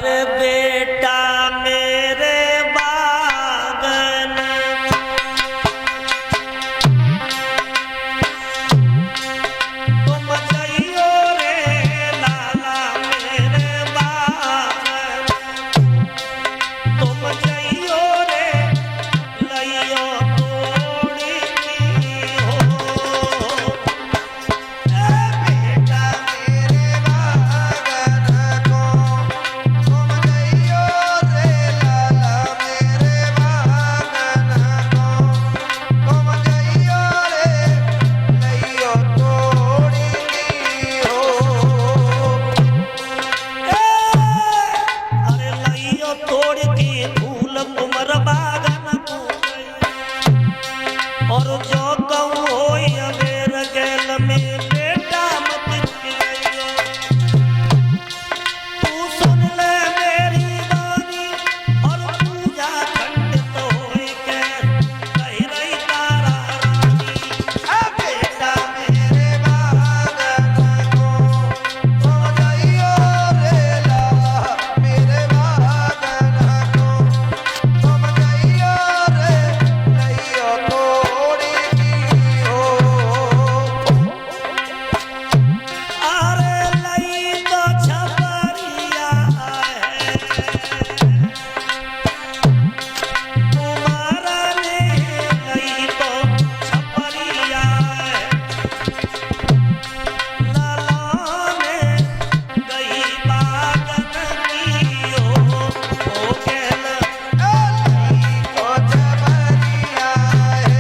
अरे बेटा मेरे बागन तुम जाइयो रे लाला मेरे बागन तुम जाइयो रे लइयो तोड़ी की हो बेटा मेरे बागन को तुम जाइयो रे लाला मेरे बागन को तुम जाइयो रे लइयो तोड़ी की हो अरे लइयो तोड़ के फूल कुमर बागन और जो कहूँ होई अबेर गैल में बेटा मत खिलइयो तू सुन ले मेरी बानी और पूजा खंडित होई के कही रही तारा रानी बेटा मेरे बागन को तुम जाइयो रे लाला मेरे बागन को तुम जाइयो रे लइयो तोड़ी की हो अरे लई तो छपरिया है तुम्हारा ने लई तो छपरिया है लाला ने गई बागन की हो कहल को जबरिया है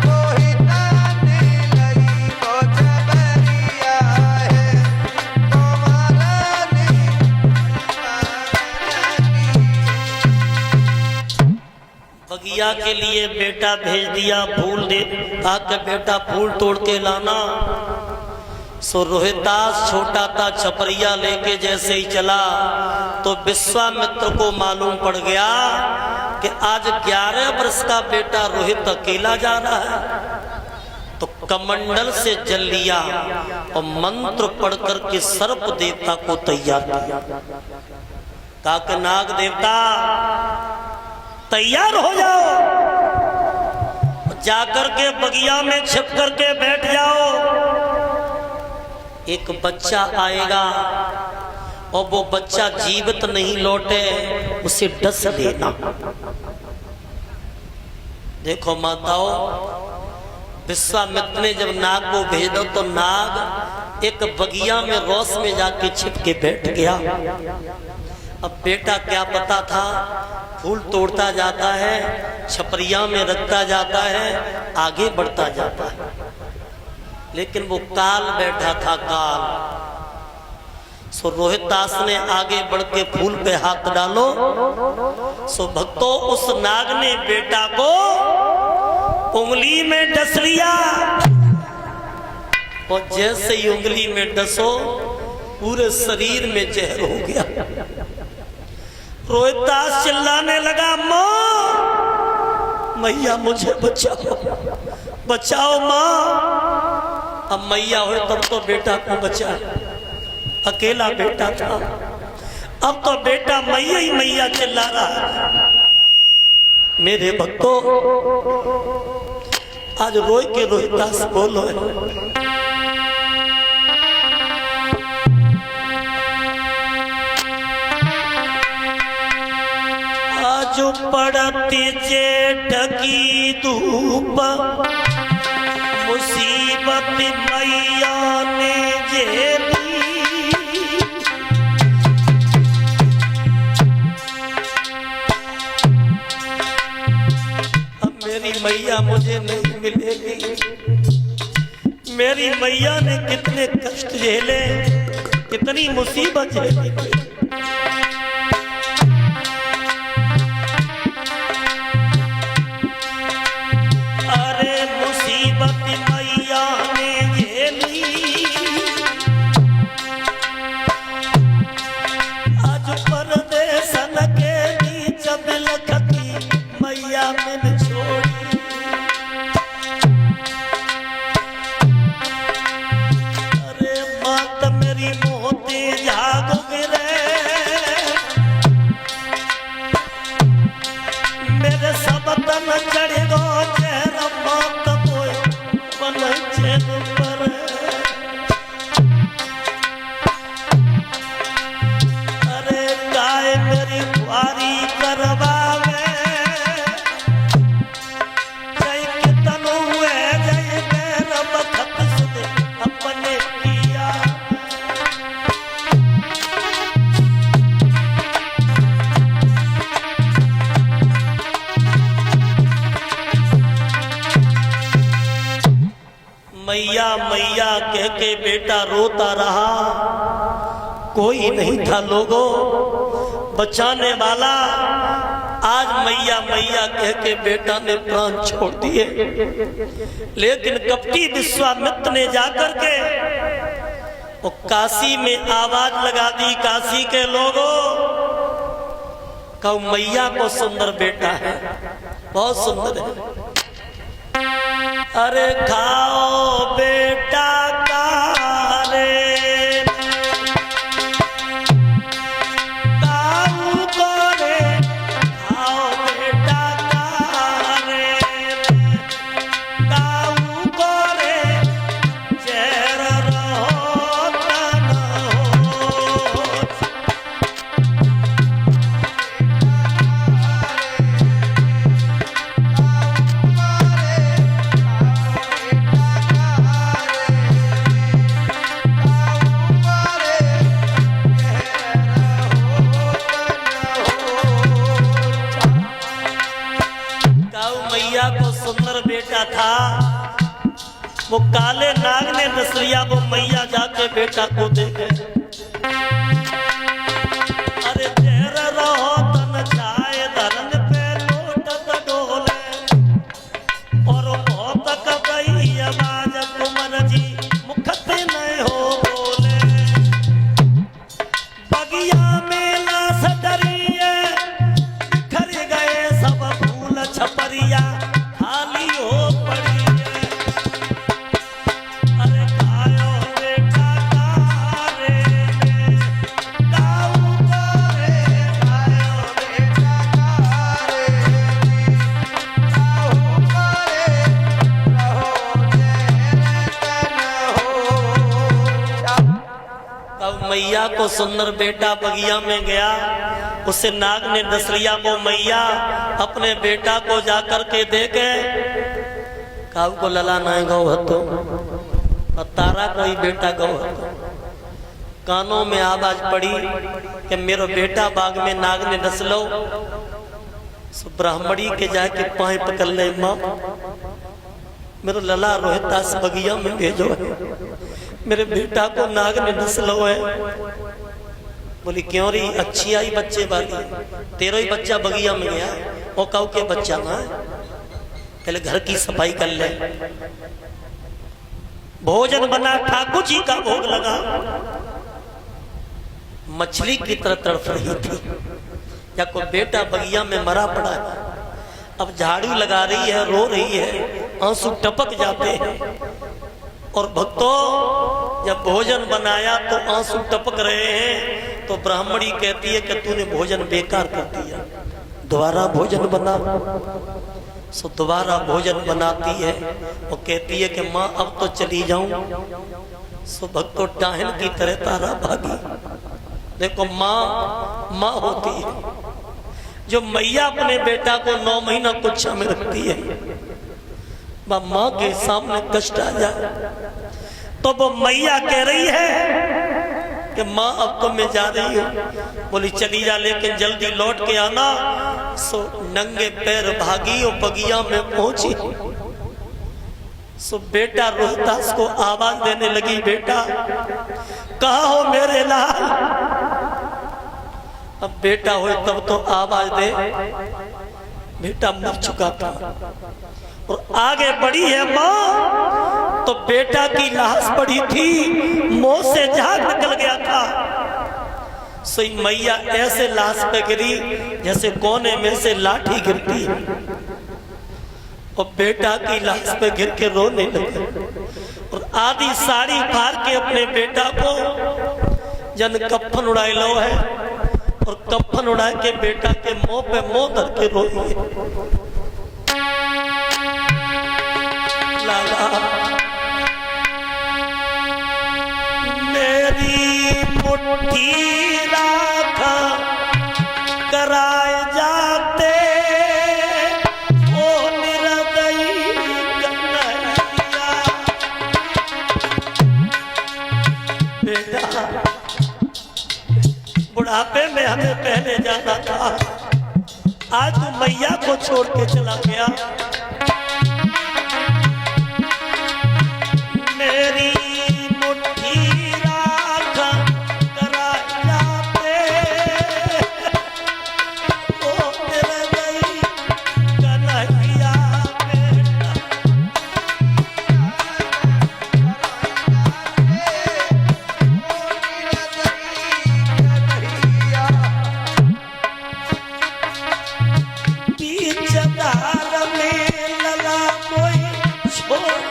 रोहिता ने लई को जबरिया है तुम्हारा ने बगिया के लिए बेटा भेज दिया फूल दे आके बेटा फूल तोड़ के लाना सो रोहितास छोटा था छपरिया लेके जैसे ही चला तो विश्वामित्र को मालूम पड़ गया कि आज 11 वर्ष का बेटा रोहित अकेला जा रहा है तो कमंडल से जल लिया और मंत्र पढ़कर के सर्प देवता को तैयार किया कहा कि नाग देवता तैयार हो जाओ जाकर के बगिया में छिप करके बैठ जाओ एक बच्चा आएगा और वो बच्चा जीवित नहीं लौटे उसे डस देना देखो माताओं विश्वामित्र ने जब नाग को भेजा तो नाग एक बगिया में रोस में जाके छिप के बैठ गया अब बेटा क्या पता था फूल तोड़ता जाता है छपरिया में रखता जाता है आगे बढ़ता जाता है लेकिन वो काल बैठा था काल सो रोहितास ने आगे बढ़ के फूल पे हाथ डालो सो भक्तों उस नाग ने बेटा को उंगली में डस लिया और जैसे ही उंगली में डसो पूरे शरीर में जहर हो गया रोहितास चिल्लाने लगा माँ मैया मुझे बचाओ बचाओ माँ अब मैया हो तब तो बेटा को बचा अकेला बेटा था अब तो बेटा मैया ही मैया चिल्ला रहा है मेरे भक्तों आज रोई के रोहितास बोलो आज पड़ती जेठ की धूप मुसीबत मैया ने झेली अब मेरी मैया मुझे नहीं मिलेगी मेरी मैया ने कितने कष्ट झेले कितनी मुसीबत झेली मुसीबत मैया ने झेली आज परदेसन के बीच बिलखती मैया मिल छोड़ी अरे मात मेरी मोती जाग गिरे मैया कह के बेटा रोता रहा। कोई नहीं था लोगों बचाने वाला। आज मैया मैया कह के बेटा ने प्राण छोड़ दिए। लेकिन कपटी विश्वामित्र ने जाकर के वो काशी में आवाज लगा दी, काशी के लोगों कहो मैया को सुंदर बेटा है, बहुत सुंदर है। अरे खाओ बेटा का रे काऊ को रे, खाओ बेटा का रे काऊ को रे, चेर रहो तन हो। मैया को सुंदर बेटा था। वो काले नाग ने दस लिया, वो मैया जाके बेटा को देखे। अरे देर रहो तन जाए धरन पे लोटत डोले, और बहुत कई आवाज कुमर जी मुख पे नहीं हो बोले। बगिया में लाश डरिए बिखर गए सब फूल छपरिया खाली हो पड़ी है। अरे खाओ बेटा का रे काऊ को रे, खाओ बेटा का रे काऊ को रे, रहो तब मैया को सुंदर बेटा बगिया में गया। उसे नाग ने डस लिया। वो मैया अपने बेटा को जाकर के देखे, काऊ को लला नहीं गौ हतो, तारा कोई बेटा गौ हतो। कानों में आवाज पड़ी कि मेरो बेटा बाग में नाग ने डस लो। सो ब्राह्मणी के जाके पाए पकड़ ले, माँ मेरो लला रोहितास बगिया में भेजो है, मेरे बेटा को नाग ने डस लो है। बोली क्यों रही, अच्छी आई बच्चे वाली, तेरा ही बच्चा बगिया में गया। वो काऊ के बच्चा ना, पहले घर की सफाई कर ले। भोजन बना, ठाकुर जी का भोग लगा। मछली की तरह तड़प रही थी, या कोई बेटा बगिया में मरा पड़ा है। अब झाड़ू लगा रही है, रो रही है, आंसू टपक जाते हैं। और भक्तों जब भोजन बनाया तो आंसू टपक रहे हैं। तो ब्राह्मणी कहती है कि तूने भोजन बेकार कर दिया, दोबारा भोजन बना। सो दोबारा भोजन बनाती है और कहती है कि माँ अब तो चली जाऊं। सो भक्तों टाहन की तरह तारा भागी। देखो माँ माँ होती है, जो मैया अपने बेटा को 9 महीना कुच्छा में रखती है। माँ के सामने कष्ट आ जाए तो वो मैया कह रही है कि माँ अब तो मैं जा रही हूँ। बोली चली जा, लेकिन जल्दी लौट के आना। सो नंगे पैर भागी और बगिया में पहुंची। सो बेटा रोहतास को आवाज देने लगी, बेटा कहाँ हो मेरे लाल। अब बेटा हो तब तो आवाज दे, बेटा मर चुका था। और आगे बढ़ी है माँ तो बेटा की लाश पड़ी थी, मुंह से झाग निकल गया था। सोई मैया ऐसे लाश पे गिरी जैसे कोने में से लाठी गिरती है, और बेटा की लाश पे गिर के रोने लगे। और आधी साड़ी फाड़ के अपने बेटा को जन कफन उड़ाई लो है, और कफन उड़ा के बेटा के मुंह पे मुंह धर के रोई। मेरी मुट्ठी राखा कराए जाते ओ निरदयी कन्हैया। बेटा बुढ़ापे में हमें पहले जाना था, आज तू मैया को छोड़ के चला गया। मेरी मुट्ठी राख करा जाते ओ तेरे गई कन्हैया बेटा बीच धार में लला कोई छोड़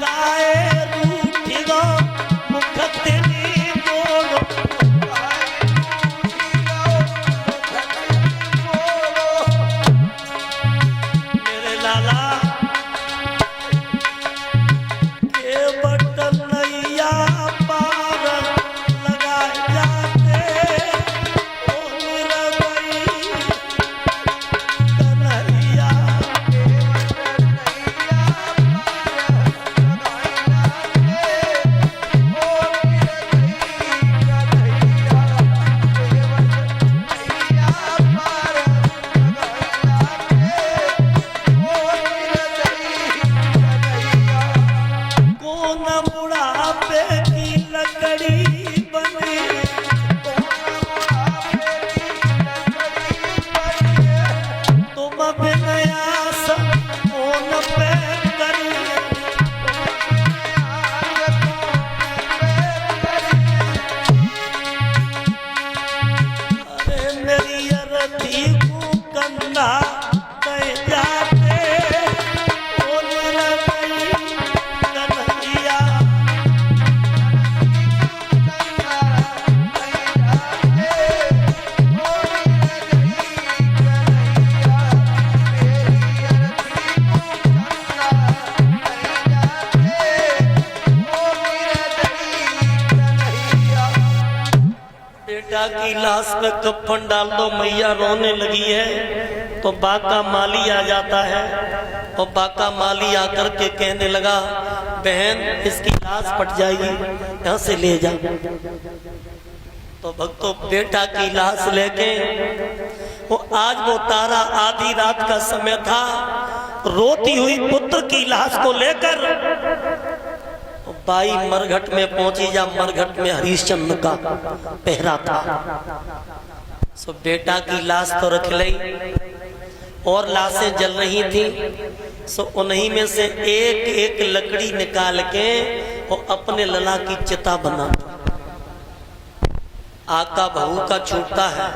गाए रूठी गो मुख तेरी मोड़ो मेरे लाला के बटन नैया पार लगा जाते ओ निरवई कन्हैया कौन बुढ़ापे की लकड़ी बने तुम बिनया सब कौन पे करिए अरे मेरी अरथी को कंधा कह जाते ओ निरवई कन्हैया बेटा की लाश में कफन डाल दो मैया रोने लगी है तो बाका माली आ जाता है और बाका माली आकर के कहने लगा बहन इसकी लाश पट जाएगी यहाँ से ले जा तो भक्तों बेटा की लाश लेके वो तारा आधी रात का समय था रोती हुई पुत्र की लाश को लेकर बाई मरघट में पहुंची जा मरघट में हरिश्चंद्र का पहरा था सो बेटा की लाश तो रख ली और लाशें जल रही थी सो उन्हीं में से एक एक लकड़ी निकाल के वो अपने लला की चिता बना आका बहू का छूटता है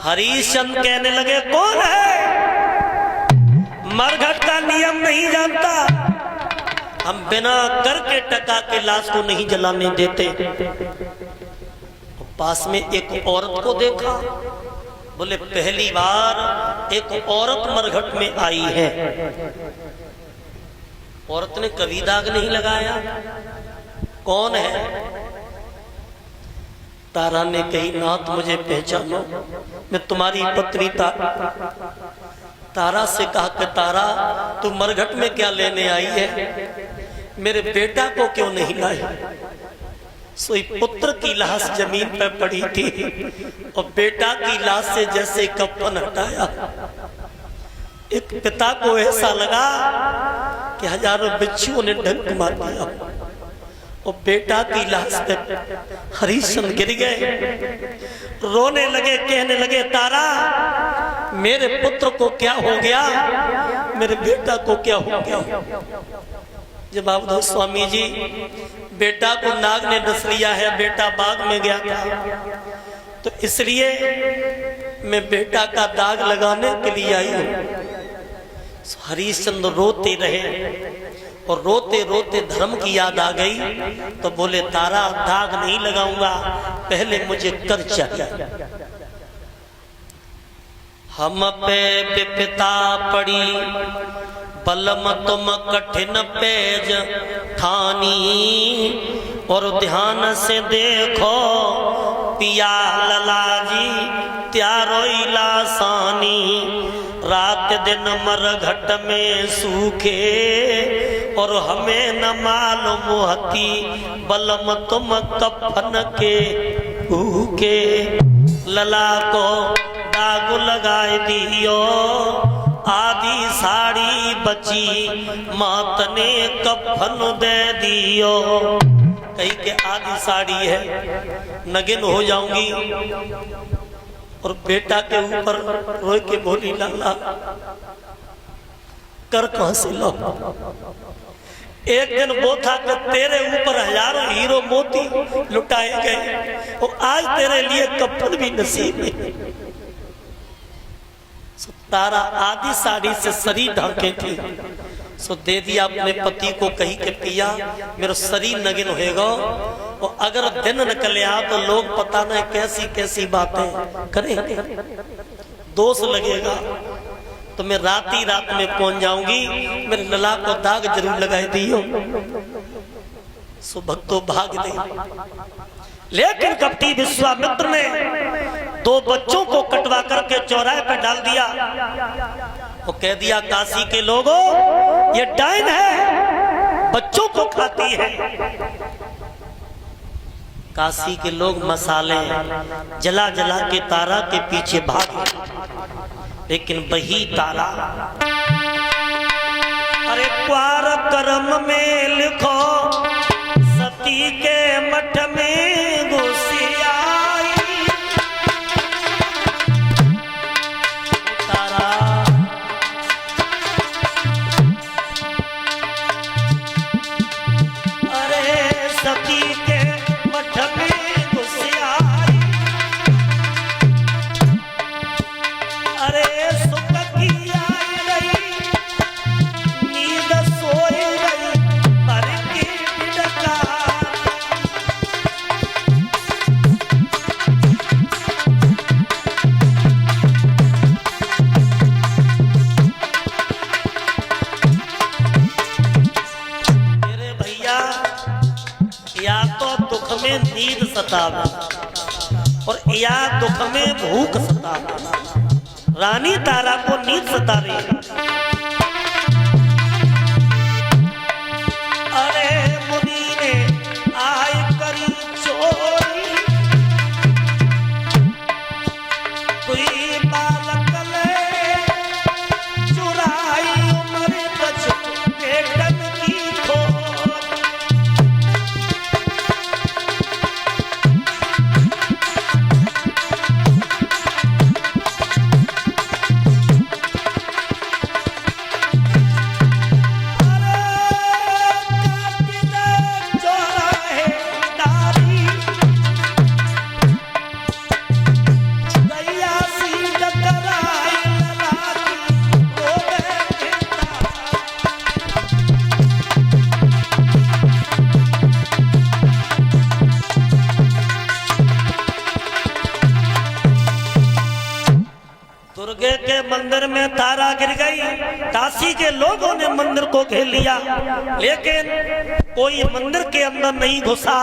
हरिश्चंद्र कहने लगे कौन है मरघट का नियम नहीं जानता हम बिना करके टका के लाश को नहीं जलाने देते पास में एक औरत को देखा बोले पहली बार एक औरत मरघट में आई है औरत ने कभी दाग नहीं लगाया कौन है तारा ने कही नाथ मुझे पहचानो मैं तुम्हारी पत्नी तारा से कहा कि तारा तू मरघट में क्या लेने आई है मेरे बेटा को क्यों नहीं लाई सोई पुत्र की लाश जमीन पर पड़ी थी और बेटा की लाश से जैसे कफन हटाया एक पिता को ऐसा लगा कि हजारों बिच्छुओं ने डंक मार दिया और बेटा की लाश पे हरिश्चंद्र गिर गए रोने लगे कहने लगे तारा मेरे पुत्र को क्या हो गया मेरे बेटा को क्या हो गया जवाब दो स्वामी जी बेटा को नाग ने डस लिया है बेटा बाग में गया था तो इसलिए मैं बेटा का दाग लगाने के लिए आई हूं हरिश्चंद्र रोते रहे और रोते रोते धर्म की याद आ गई तो बोले तारा दाग नहीं लगाऊंगा पहले मुझे कर चाहिए हम पे विपता पड़ी बलम तुम कठिन पेज ठानी और ध्यान से देखो पिया लला जी त्यारो लासानी रात दिन मरघट में सूखे और हमें न मालूम हती बलम तुम कफन के भूखे लला को दाग लगाए दियो, आधी साड़ी बची मात ने कफन दे दियो। कहीं के आधी साड़ी है, नगिन हो जाऊंगी। और बेटा के ऊपर रोए के बोली, लाला कर कहां से लो। एक दिन वो था कि तेरे ऊपर हजारों हीरो मोती लुटाए गए और आज तेरे लिए कफन भी नसीब नहीं। तारा आधी साड़ी से शरीर ढांके थी, सो दे दिया अपने पति को, कही के पिया मेरा शरीर नगिन होएगा। और अगर दिन निकले तो लोग पता नहीं कैसी कैसी बातें करेंगे, दोष लगेगा। तो मैं रात ही रात में पहुंच जाऊंगी, मेरे लला को दाग जरूर लगाए दियो। सो भक्तों भाग दे। लेकिन कपटी विश्वामित्र ने 2 बच्चों को कटवा करके चौराहे पे डाल दिया। वो कह दिया काशी के लोगों, ये डायन है, बच्चों को खाती है। काशी के लोग मसाले जला जला के तारा के पीछे भागे, लेकिन वही तारा, अरे क्वार कर्म में लिखो सती के मठ में घुसी आई। तारा अरे सती के मठ में घुसी आई। अरे सुख की आई रही, नींद सोई रही, पर की डका। मेरे भैया, या तो दुख में नींद सतावे और या दुख में भूख सतावे। रानी तारा को नींद सता रही है। अरे मुनि ने आय करी चोरी, कोई बालक ले चुराई उम्र बच बेटन की खोर। दुर्गे के मंदिर में तारा गिर गई। काशी के लोगों ने मंदिर को घेर लिया, लेकिन कोई मंदिर के अंदर नहीं घुसा।